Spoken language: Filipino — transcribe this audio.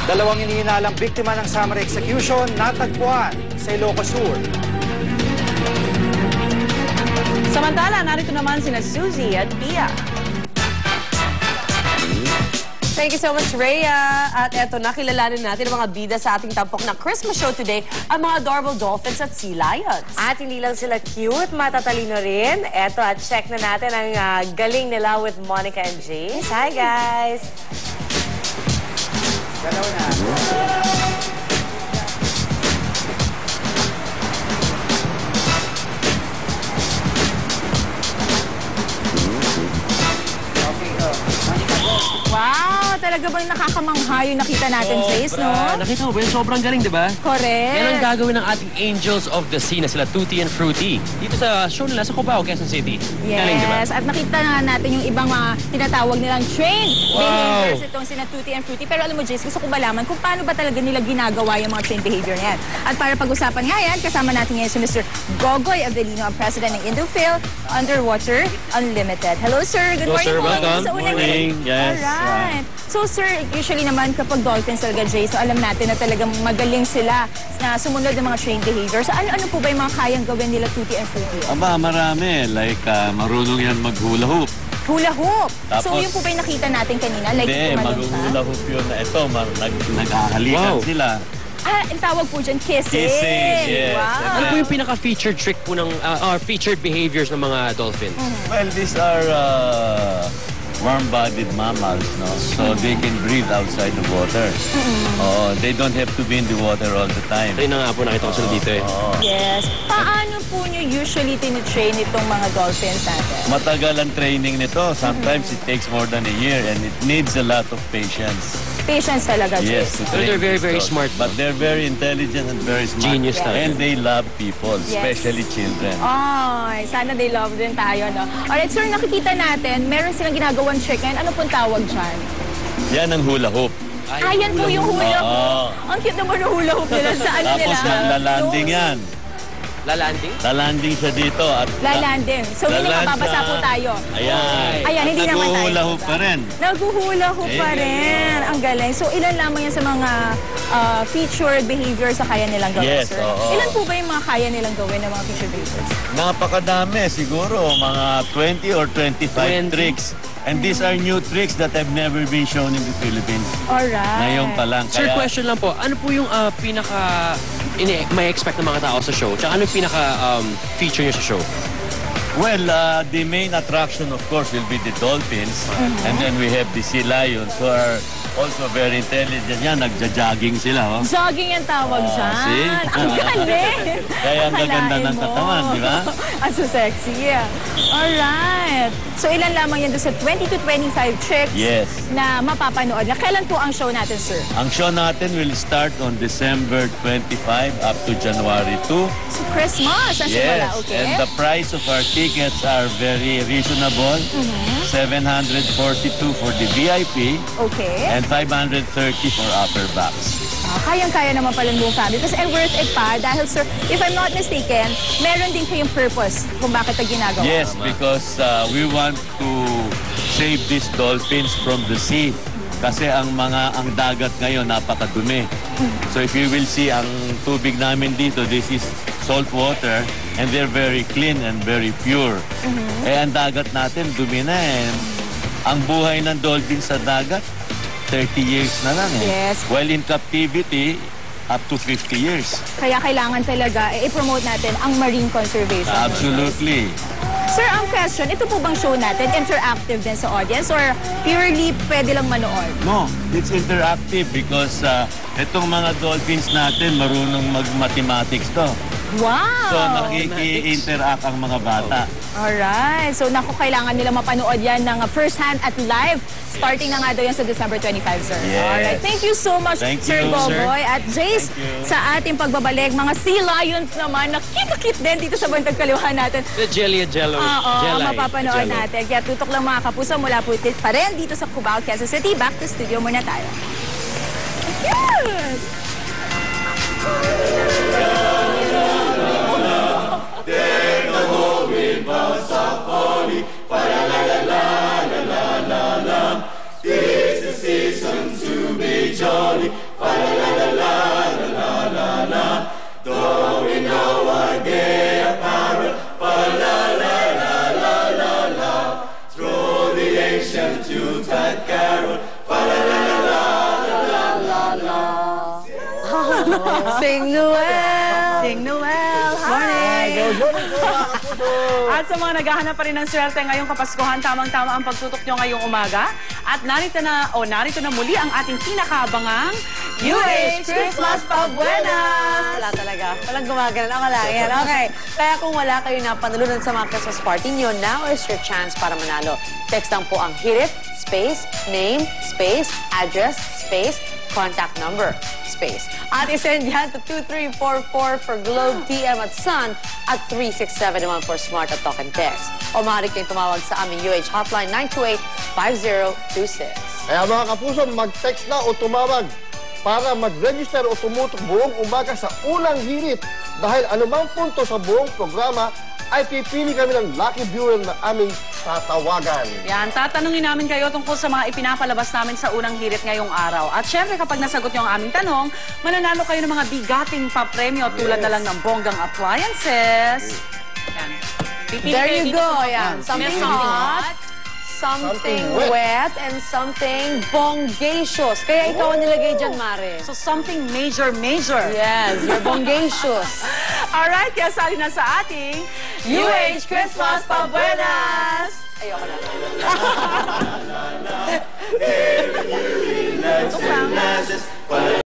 Dalawang inihinalang biktima ng summary execution natagpuan sa Ilocos Sur. Samantala, narito naman sina Suzy at Pia. Thank you so much, Rhea. At eto, nakilalanin natin ang mga bida sa ating tampok na Christmas show today, ang mga adorable dolphins at sea lions. At hindi lang sila cute, matatalino rin. Eto, at check na natin ang galing nila with Monica and Jace. Hi, guys! Galaw na. Wow! Talaga bang nakakamangha yung nakita natin, Jace, no? Nakita mo ba yun? Sobrang galing, di ba? Correct. Yan ang gagawin ng ating Angels of the Sea na sila Tutti and Fruity. Dito sa show nila sa Cubao, Quezon City. Yes, Galing, di ba? at nakita na natin yung ibang mga tinatawag nilang trained behaviors itong sina Tutti and Fruity. Pero alam mo, Jace, gusto ko malaman kung paano ba talaga nila ginagawa yung mga trained behavior na yan. At para pag-usapan nga yan, kasama natin ngayon si Mr. Gogoy Avelino, ang president ng Indophil Underwater Unlimited. Hello, sir. Good morning. Sir. Welcome. Sa unang Morning. Yes. Alright. So, sir, usually naman kapag dolphins talaga, Jace, so alam natin na talagang magaling sila na sumunod ng mga trained behaviors. So, ano po ba yung mga kayang gawin nila Tutti and Fruity? Aba, marami. Like, marunong yan mag-hula hoop. Hula hoop. Tapos, so, yun po ba yung nakita natin kanina? Like, hindi, mag-hula hoop yun. Ito, naghahalikan sila. Ang tawag po dyan, kissing. Kissing, yes. Wow. Ano po yung pinaka-featured trick po ng, or featured behaviors ng mga dolphins? Well, these are warm-bodied mammals, no? So they can breathe outside the water. They don't have to be in the water all the time. Ito na nga po, nakita ko sila dito eh. Yes. Paano po nyo usually tinitrain itong mga dolphins natin? Matagal ang training nito. Sometimes it takes more than a year and it needs a lot of patience. Patience talaga, Yes, Jace. to But train they're very, these very dogs. smart. But they're very intelligent and very smart. Genius talaga. And they love people, especially children. Ay, sana they love din tayo, no? Alright, sir, nakikita natin, meron silang ginagawang trick. Ngayon, ano pong tawag dyan? Yan ang hula hoop. Ayan po yung hula hoop. Ang cute naman ng hula hoop nila sa ano nila. Tapos naglalanding yan. Lalanding? Lalanding siya dito at Lalanding. So, meaning laland mababasa siya. po tayo. Ayan. Ayan, hindi naman tayo. Nag-hula hoop pa rin. Naghuhula hoop pa rin. Ang galing. So, ilan lamang yan sa mga featured behaviors na kaya nilang gawin, Yes, sir? oo. Ilan po ba yung mga kaya nilang gawin ng mga featured behaviors? Napakadami. Siguro mga 20 or 25 20. tricks. And these are new tricks that have never been shown in the Philippines. Alright. Ngayon pa lang. Sir, question lang po. Ano po yung pinaka may expect ng mga tao sa show? Tsaka ano yung pinaka feature nyo sa show? Well, the main attraction, of course, will be the dolphins. And then we have the sea lions who are also very intelligent. Yan, nagja-jogging sila. Oh. Jogging ang tawag dyan. see? Ang galing. Kaya ang gaganda Akalain ng mo. katawan, di ba? Ang so sexy. Alright. So, ilan lamang yan doon sa 20 to 25 tricks Yes. na mapapanood. Kailan po ang show natin, sir? Ang show natin will start on December 25 up to January 2. So, Christmas ang simula, Yes, okay? and the price of our tickets are very reasonable. 742 for the VIP Okay. and 530 for upper box. Kayang-kaya naman pala ng buong family. Kasi worth it pa dahil, sir, if I'm not mistaken, meron din kayong purpose kung bakit ito ginagawa. Yes, because we want to save these dolphins from the sea. Kasi ang dagat ngayon napakadumi. So if you will see ang tubig namin dito, this is salt water and they're very clean and very pure. Eh ang dagat natin dumi na eh. Ang buhay ng dolphin sa dagat 30 years na lang eh. Yes. While in captivity, up to 50 years. Kaya kailangan talaga i-promote natin ang marine conservation. Absolutely. Sir, ang question, ito po bang show natin interactive din sa audience or purely pwede lang manood? No, it's interactive because itong mga dolphins natin marunong mag-mathematics to. Wow! So nakiki-interact ang mga bata. Alright. So, naku, kailangan nila mapanood yan ng first hand at live. Starting na nga daw yan sa December 25, sir. Yes. Alright. Thank you so much, Thank Sir you, Gogoy. At Jace, Thank you. sa ating pagbabalik, mga sea lions naman, na cute-cute din dito sa bantag kaliwa natin. The Jelly Jello. Oo, Jelly. mapapanood Jello. natin. Kaya tutok lang mga kapuso mula po pa rin dito sa Cubao, Quezon City. Back to studio muna tayo. Cute! It's the season to be jolly. Sing Noel! Sing Noel! Hi! At sa mga naghahanap pa rin ng swerte ngayong Kapaskuhan, tamang-tama ang pagtutok nyo ngayong umaga. At narito na muli ang ating pinakaabangang UH Christmas Pabuenas! Wala talaga. Walang gumagana. Ako lang yan. Okay. Kaya kung wala kayo napanalunan sa mga Christmas party nyo, now is your chance para manalo. Text lang po ang HIRIT, space, name, space, address, space, contact number, space. At isend yan to 2344 for Globe, TM at Sun at 367 naman for Smart at Talk and Text. O maaari kayong tumawag sa aming UH hotline 928-5026. Kaya mga kapuso, mag-text na o tumawag para mag-register o tumutok buong umaga sa unang hirit. Dahil anumang punto sa buong programa ay pipili kami ng lucky viewer na aming tatawagan. Yan, tatanungin namin kayo tungkol sa mga ipinapalabas namin sa unang hirit ngayong araw. At syempre kapag nasagot nyo ang aming tanong, mananalo kayo ng mga bigating papremyo tulad na lang ng bonggang appliances. Yan. Pipili There kayo you dito go. sa Ayan. Something hot, something wet, and something bongacious. Kaya ikaw ang nilagay dyan, Mare. So something major. Yes, you're bongacious. Alright, kaya sali na sa ating UH Christmas Pabuenas! Ayoko na. Ito lang.